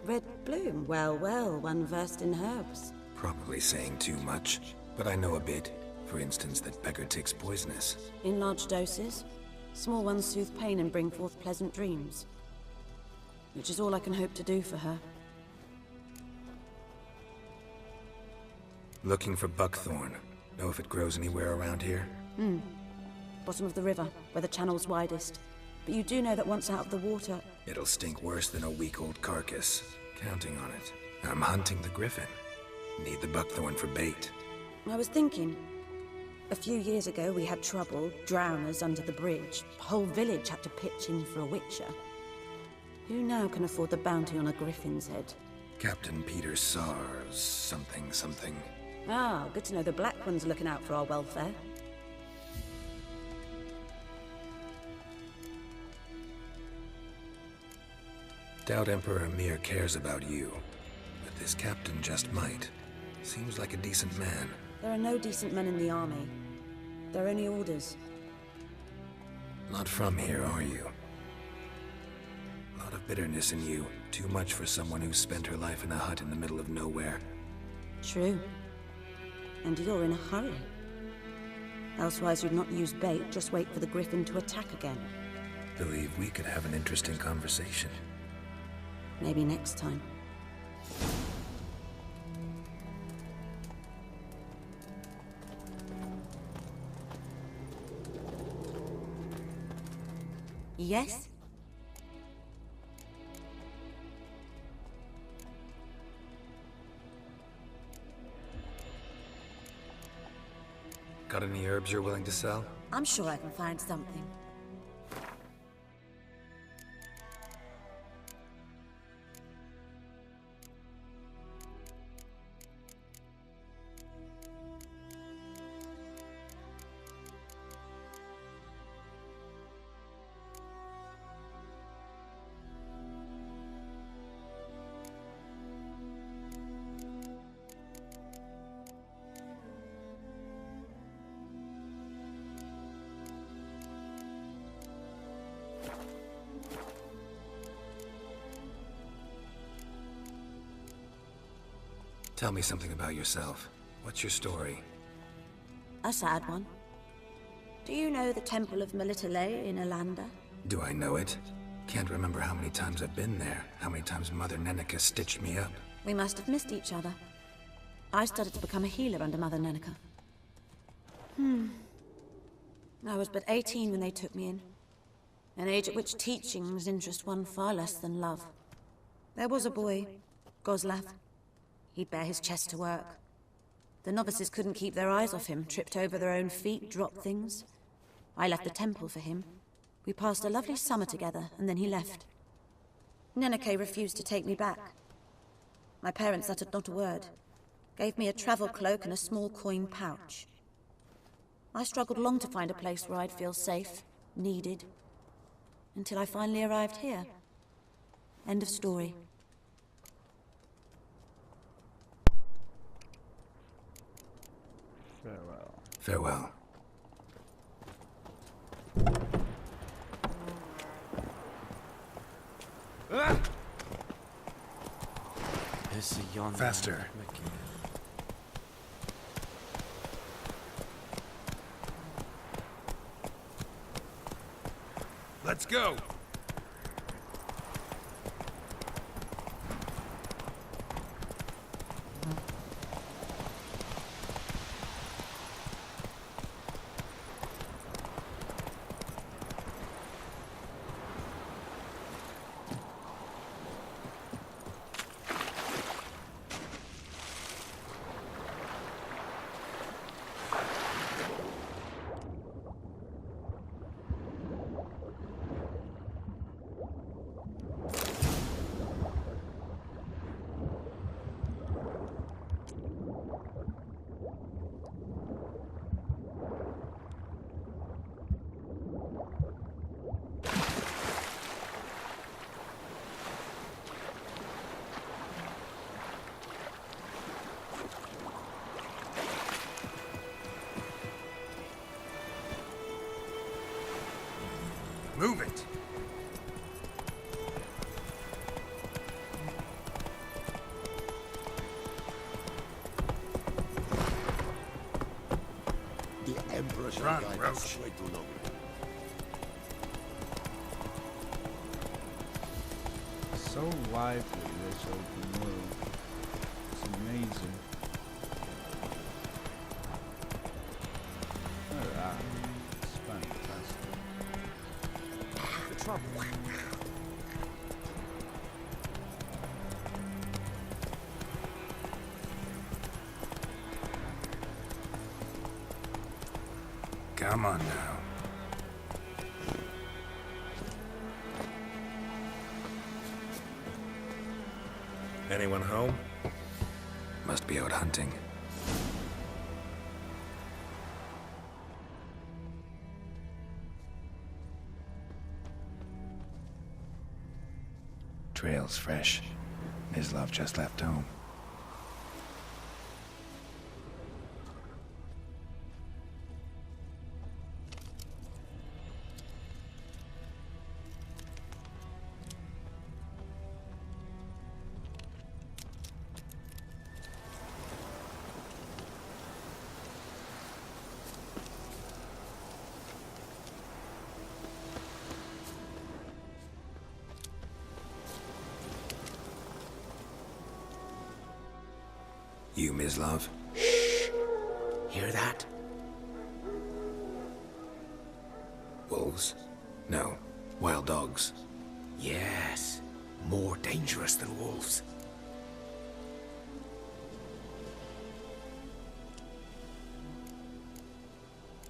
red bloom. Well, well, one versed in herbs. Probably saying too much, but I know a bit. For instance, that beggar tick's poisonous. In large doses. Small ones soothe pain and bring forth pleasant dreams. Which is all I can hope to do for her. Looking for buckthorn. Know if it grows anywhere around here? Bottom of the river, where the channel's widest. But you do know that once out of the water... It'll stink worse than a week-old carcass. Counting on it. I'm hunting the griffin. Need the buckthorn for bait. I was thinking... A few years ago we had trouble, drowners under the bridge. The whole village had to pitch in for a witcher. Who now can afford the bounty on a griffin's head? Captain Peter Sars... something. Ah, good to know the Black One's looking out for our welfare. Doubt Emperor Emhyr cares about you. But this captain just might. Seems like a decent man. There are no decent men in the army. There are only orders. Not from here, are you? A lot of bitterness in you. Too much for someone who spent her life in a hut in the middle of nowhere. True. And you're in a hurry. Elsewise you'd not use bait, just wait for the griffin to attack again. Believe we could have an interesting conversation. Maybe next time. Yes? Got any herbs you're willing to sell? I'm sure I can find something. Tell me something about yourself. What's your story? A sad one. Do you know the Temple of Melitele in Alanda? Do I know it? Can't remember how many times I've been there, how many times Mother Neneka stitched me up. We must have missed each other. I started to become a healer under Mother Neneka. I was but 18 when they took me in. An age at which teachings interest one far less than love. There was a boy, Goslav. He'd bare his chest to work. The novices couldn't keep their eyes off him, tripped over their own feet, dropped things. I left the temple for him. We passed a lovely summer together, and then he left. Neneke refused to take me back. My parents uttered not a word. Gave me a travel cloak and a small coin pouch. I struggled long to find a place where I'd feel safe, needed, until I finally arrived here. End of story. Farewell. Faster. Let's go! Run, Roach. So lively, this open world. It's amazing. Alright, it's fantastic. The trouble. Come on now. Anyone home? Must be out hunting. Trail's fresh. Mislav just left home. You, Mislav? Hear that? Wolves? No. Wild dogs. Yes. More dangerous than wolves.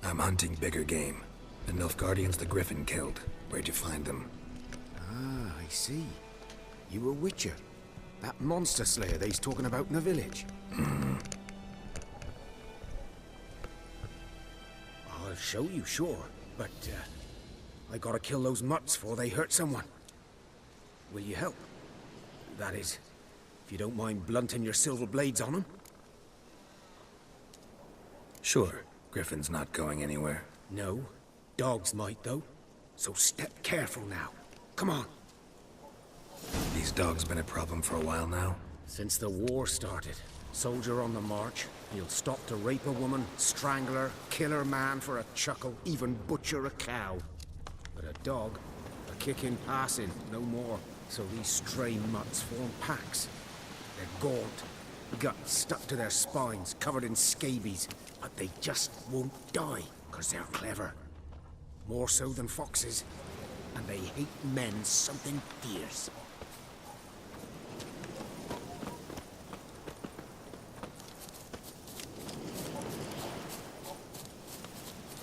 I'm hunting bigger game. The Nilfgaardians the Griffin killed. Where'd you find them? Ah, I see. You a witcher. That monster slayer they's talking about in the village. I'll show you, sure. But, I gotta kill those mutts before they hurt someone. Will you help? That is, if you don't mind blunting your silver blades on them. Sure. Griffin's not going anywhere. No. Dogs might, though. So step careful now. Come on. These dogs been a problem for a while now? Since the war started, soldier on the march, he'll stop to rape a woman, strangle her, kill her man for a chuckle, even butcher a cow. But a dog, a kick in passing, no more. So these stray mutts form packs. They're gaunt, guts stuck to their spines, covered in scabies, but they just won't die, 'cause they're clever. More so than foxes, and they hate men something fierce.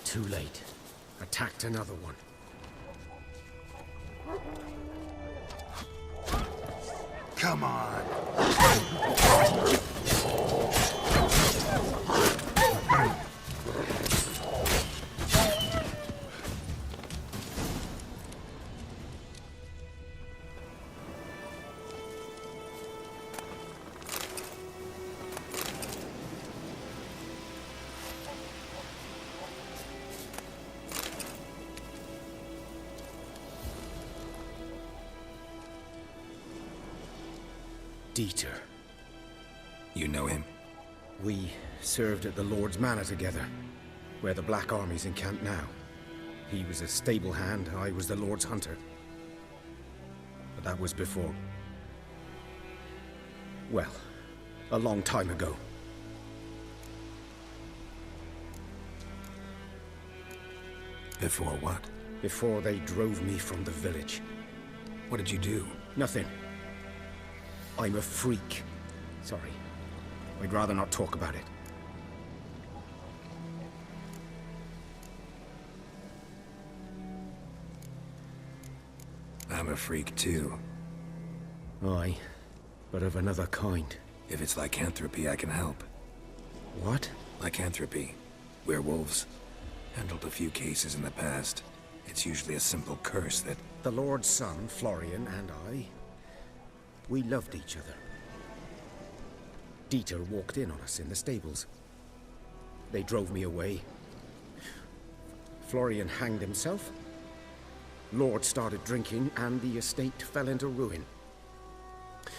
Too late. Attacked another one. Come on! Dieter. You know him? We served at the Lord's Manor together, where the Black Army's encamped now. He was a stable hand, I was the Lord's hunter. But that was before... well, a long time ago. Before what? Before they drove me from the village. What did you do? Nothing. I'm a freak. Sorry. I'd rather not talk about it. I'm a freak too. Aye, but of another kind. If it's lycanthropy, I can help. What? Lycanthropy. Werewolves. Handled a few cases in the past. It's usually a simple curse that... The Lord's son, Florian, and I... we loved each other. Dieter walked in on us in the stables. They drove me away. Florian hanged himself. Lord started drinking, and the estate fell into ruin.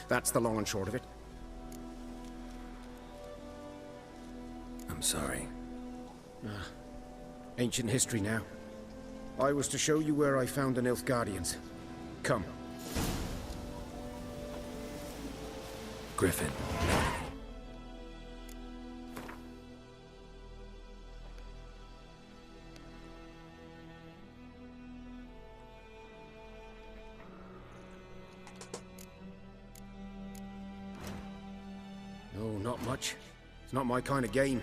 That's the long and short of it. I'm sorry. Ancient history now. I was to show you where I found the Nilfgaardians. Come. Griffin. No, not much. It's not my kind of game.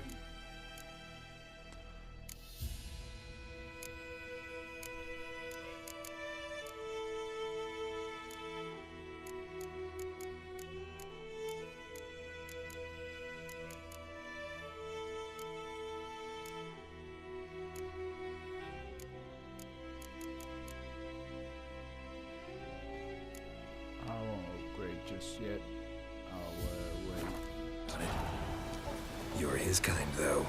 I won't upgrade just yet. I'll wait. You're his kind, though.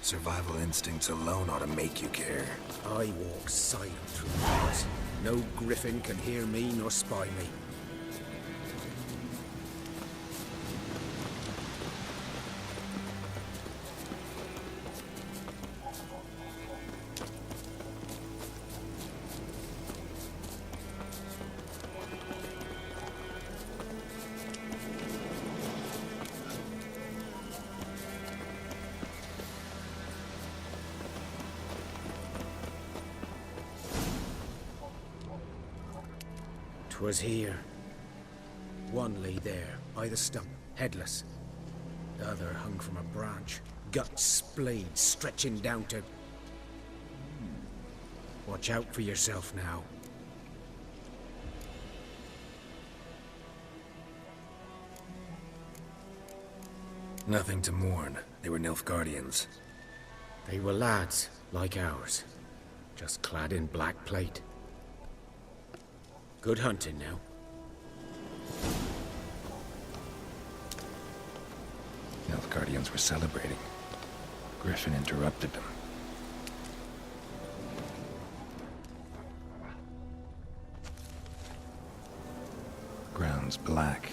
Survival instincts alone ought to make you care. I walk silent through the woods. No griffin can hear me nor spy me. Twas here. One lay there, by the stump, headless. The other hung from a branch, guts splayed, stretching down to... Watch out for yourself now. Nothing to mourn. They were Nilfgaardians. They were lads, like ours, just clad in black plate. Good hunting now. Nilfgaardians were celebrating. Griffin interrupted them. Ground's black,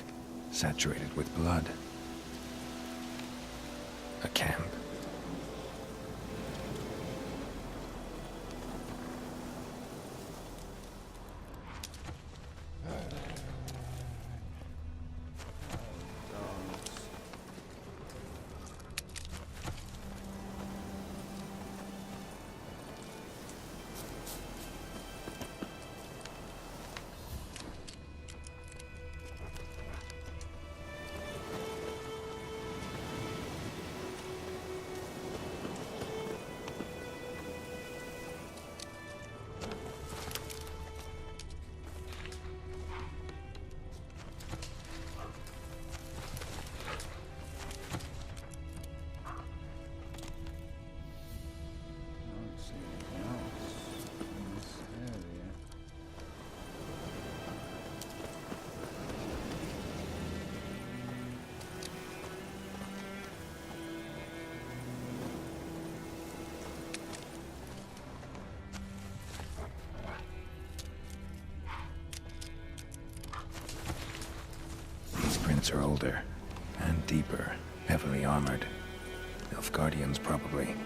saturated with blood. A camp. Are older and deeper, heavily armored. Nilfgaardians, probably.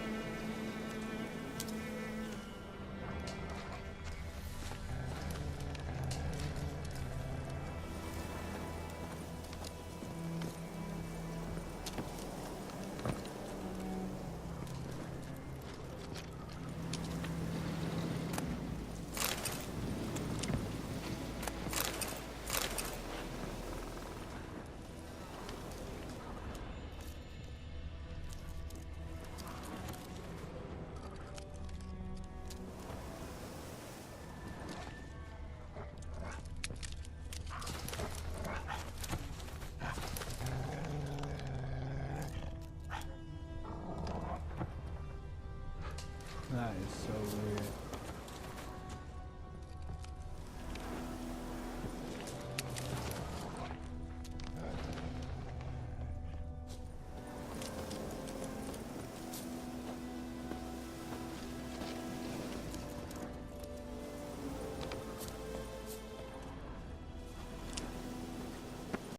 That is so weird.